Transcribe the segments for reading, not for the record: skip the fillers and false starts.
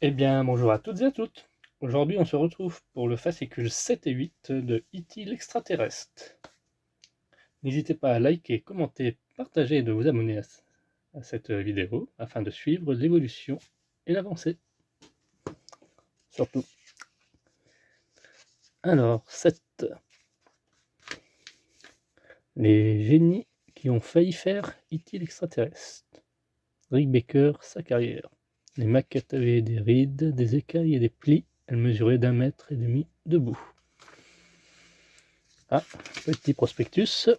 Eh bien, bonjour à toutes et à toutes. Aujourd'hui, on se retrouve pour le fascicule 7 et 8 de E.T. l'extraterrestre. N'hésitez pas à liker, commenter, partager et de vous abonner à cette vidéo afin de suivre l'évolution et l'avancée. Surtout. Alors, 7. Les génies qui ont failli faire E.T. l'extraterrestre. Rick Baker, sa carrière. Les maquettes avaient des rides, des écailles et des plis. Elles mesuraient d'1,5 mètre debout. Ah, petit prospectus.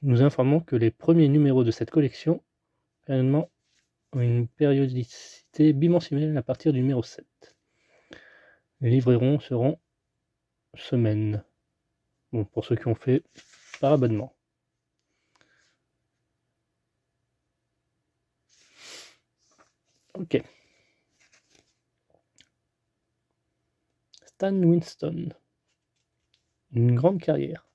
Nous informons que les premiers numéros de cette collection ont une périodicité bimensuelle à partir du numéro 7. Les livraisons seront semaine. Bon, pour ceux qui ont fait par abonnement. Ok. Stan Winston. Une grande carrière.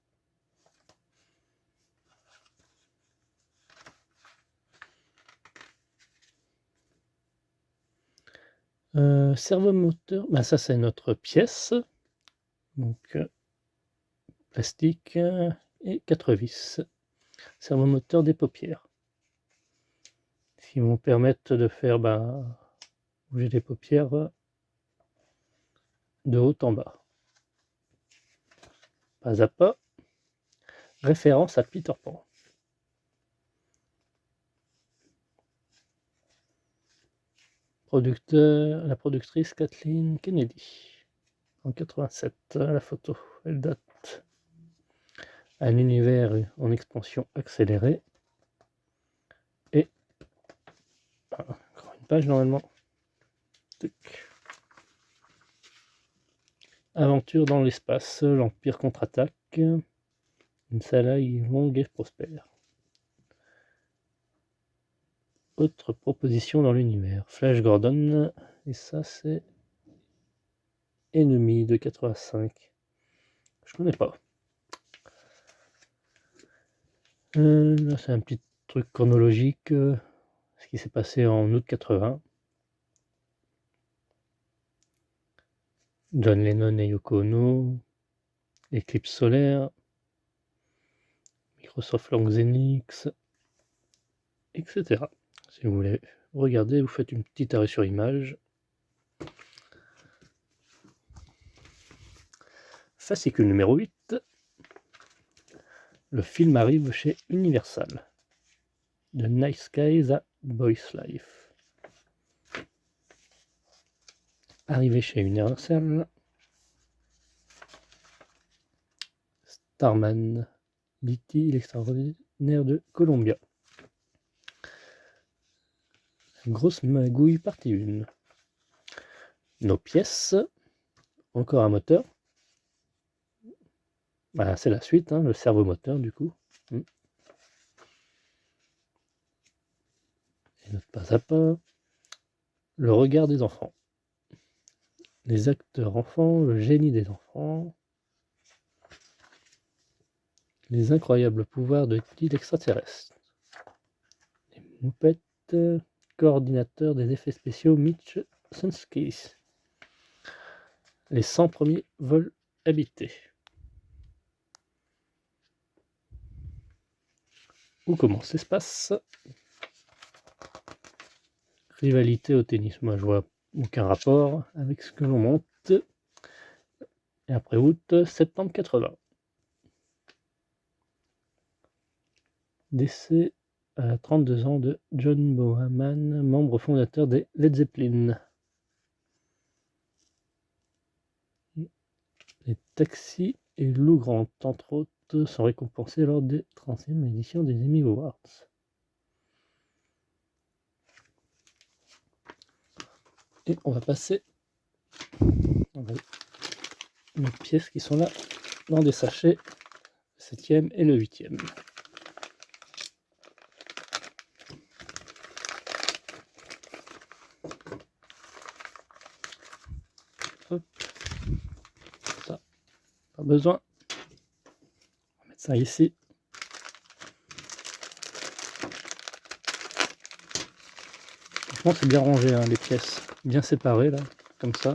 Servomoteur, ben ça c'est notre pièce. Donc plastique et 4 vis. Servomoteur des paupières. Qui vont permettre de faire bouger les paupières de haut en bas. Pas à pas. Référence à Peter Pan. La productrice Kathleen Kennedy. En 87, la photo, elle date. Un univers en expansion accélérée. Et encore une page normalement. Aventure dans l'espace, l'Empire contre-attaque. Une salaille longue et prospère. Autre proposition dans l'univers. Flash Gordon. Et ça c'est Ennemi de 85. Je connais pas. Là c'est un petit truc chronologique. Ce qui s'est passé en août 80. John Lennon et Yoko Ono, l'éclipse solaire, Microsoft Long Xenix, etc. Si vous voulez regarder, vous faites une petite arrêt sur image. Fascicule numéro 8. Le film arrive chez Universal. De Nice Skies à Boy's Life. Arrivé chez Universal. Starman, E.T. l'extraordinaire de Columbia. Grosse magouille partie 1. Nos pièces. Encore un moteur. Bah, c'est la suite, le servomoteur du coup. Et notre pas à pas. Le regard des enfants. Les acteurs enfants, le génie des enfants. Les incroyables pouvoirs de E.T. l'extraterrestre. Les moupettes, coordinateur des effets spéciaux Mitch Sunskis. Les 100 premiers vols habités. Où commence l'espace? Rivalité au tennis. Moi je vois aucun rapport avec ce que l'on monte. Et après août, septembre 80. Décès à 32 ans de John Bonham, membre fondateur des Led Zeppelin. Les Taxis et Lou Grant, entre autres, sont récompensés lors des 30e éditions des Emmy Awards. Et on va passer les pièces qui sont là dans des sachets, le 7e et le 8e. Hop. Ça, pas besoin. On va mettre ça ici. Franchement, c'est bien rangé, les pièces bien séparées là. comme ça.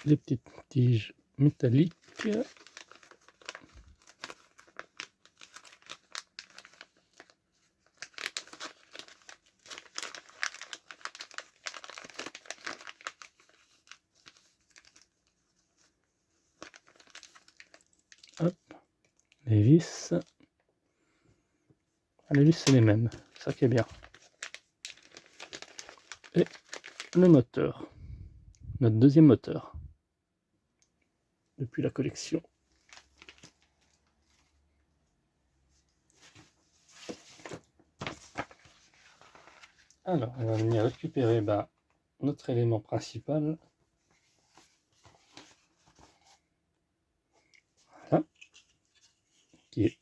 Des petites tiges métalliques. Hop, les vis. Les vis c'est les mêmes, ça qui est bien. Et le moteur, notre deuxième moteur depuis la collection. Alors, on va venir récupérer notre élément principal. Voilà. Qui est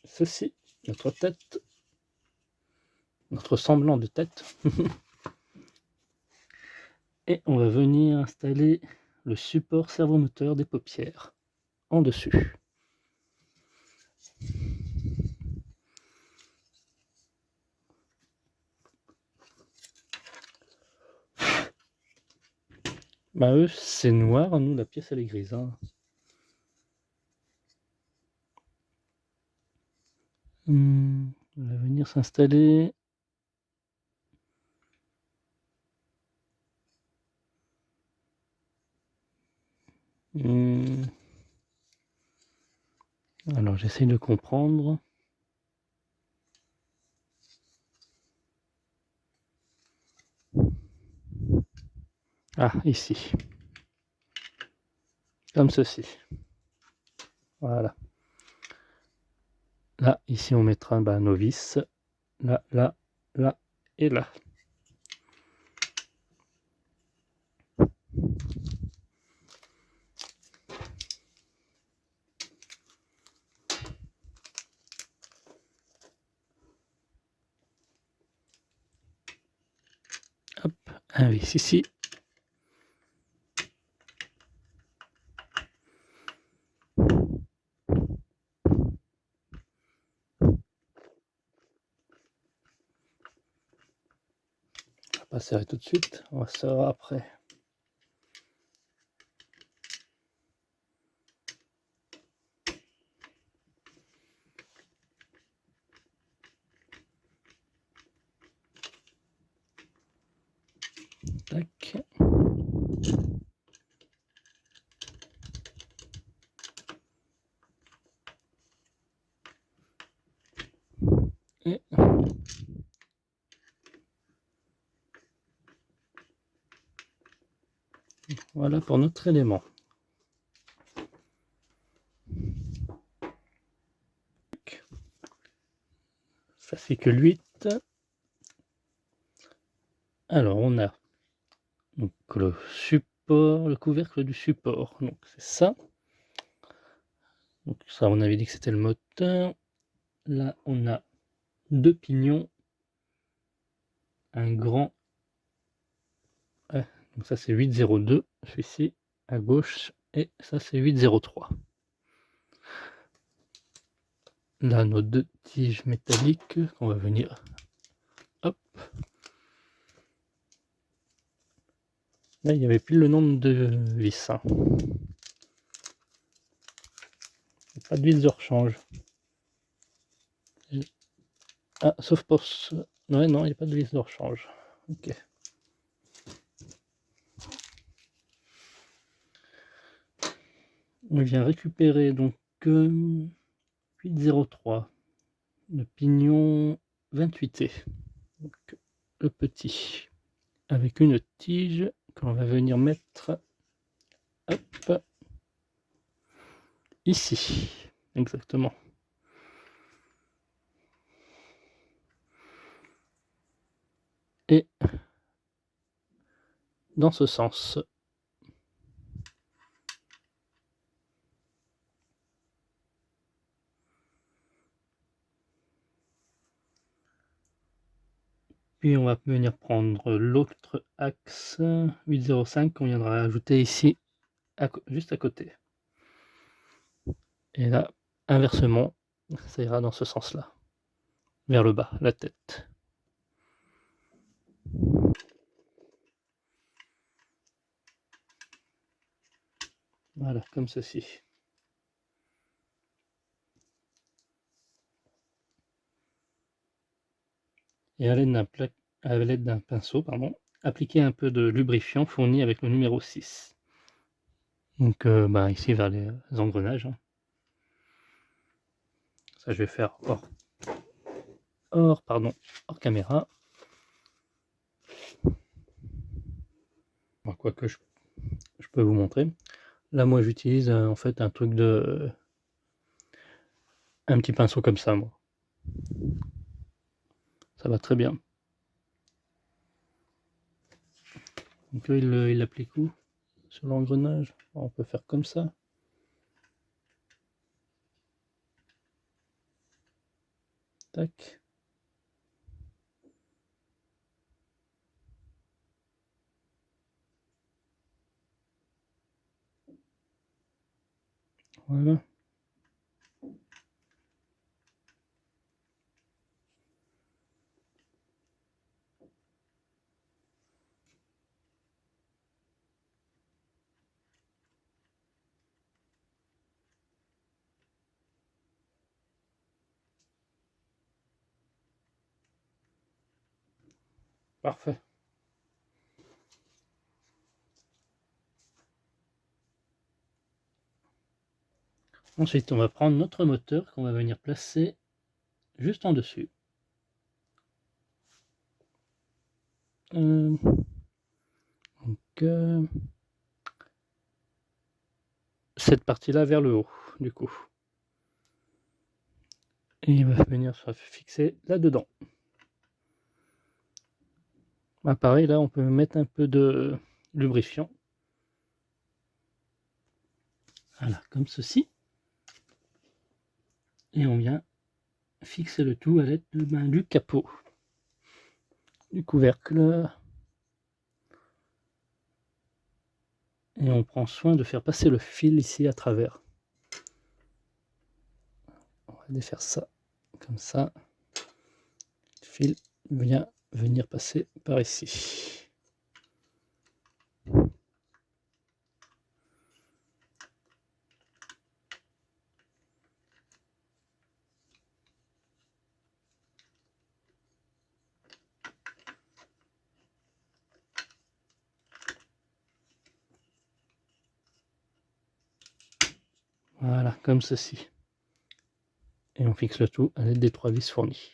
ceci, notre tête. Notre semblant de tête. Et on va venir installer le support servomoteur des paupières en dessus. Eux c'est noir, nous la pièce elle est grise. Hein. On va venir s'installer. Alors j'essaye de comprendre. Ah, ici. Comme ceci. Voilà. Là, ici, on mettra nos vis. Là, là, là et là. Hop, un vis ici. On va pas serrer tout de suite, on va serrer après. Tac. Et voilà pour notre élément. Fascicule 8. Alors on a donc le support, le couvercle du support. Donc c'est ça. Donc ça on avait dit que c'était le moteur. Là on a deux pignons. Un grand. Donc ça c'est 802, celui-ci à gauche, et ça c'est 803. Là nos deux tiges métalliques, on va venir, hop. Là il y avait plus le nombre de vis. Hein. Pas de vis de rechange. Ah, sauf pour ce... Ouais, non, il n'y a pas de vis de rechange. Ok. On vient récupérer donc 803, le pignon 28T, donc le petit, avec une tige qu'on va venir mettre, hop, ici, exactement. Et dans ce sens. Puis on va venir prendre l'autre axe 805 qu'on viendra ajouter ici juste à côté. Et là, inversement, ça ira dans ce sens-là, vers le bas, la tête. Voilà, comme ceci. Et à l'aide d'un pinceau, appliquez un peu de lubrifiant fourni avec le numéro 6. Donc ici vers les engrenages. Ça je vais faire hors caméra. Quoique je peux vous montrer. Là moi j'utilise en fait un truc de... un petit pinceau comme ça moi. Ça va très bien. Donc il applique où? Sur l'engrenage. On peut faire comme ça. Tac. Voilà. Parfait. Ensuite, on va prendre notre moteur qu'on va venir placer juste en dessus. Cette partie-là vers le haut, du coup. Et il va venir se fixer là-dedans. Pareil, là, on peut mettre un peu de lubrifiant. Voilà, comme ceci. Et on vient fixer le tout à l'aide du capot, du couvercle. Et on prend soin de faire passer le fil ici à travers. On va défaire ça, comme ça. Le fil vient venir passer par ici. Voilà, comme ceci. Et on fixe le tout à l'aide des 3 vis fournies.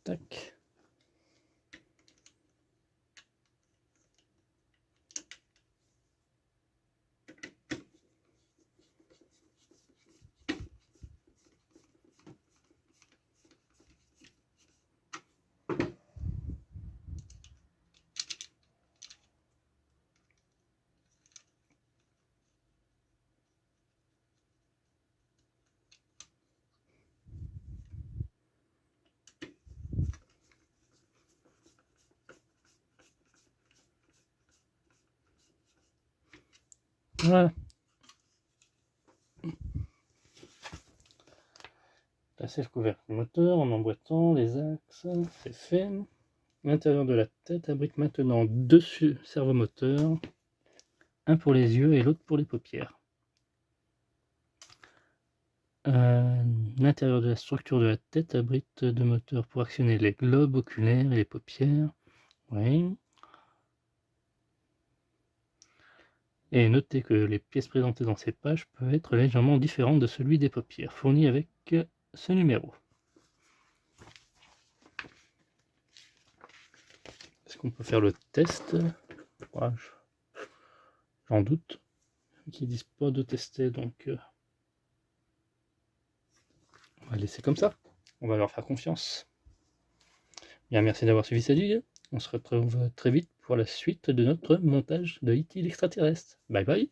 Tac. Voilà. Passer le couvercle moteur en emboîtant les axes, c'est fait. L'intérieur de la tête abrite maintenant 2 servomoteurs, un pour les yeux et l'autre pour les paupières. L'intérieur de la structure de la tête abrite 2 moteurs pour actionner les globes oculaires et les paupières. Oui. Et notez que les pièces présentées dans ces pages peuvent être légèrement différentes de celui des paupières, fourni avec ce numéro. Est-ce qu'on peut faire le test? Ouais, j'en doute. Qu'ils disent pas de tester, donc on va laisser comme ça. On va leur faire confiance. Bien, merci d'avoir suivi cette vidéo. On se retrouve très vite pour la suite de notre montage de E.T. l'extraterrestre. Bye bye!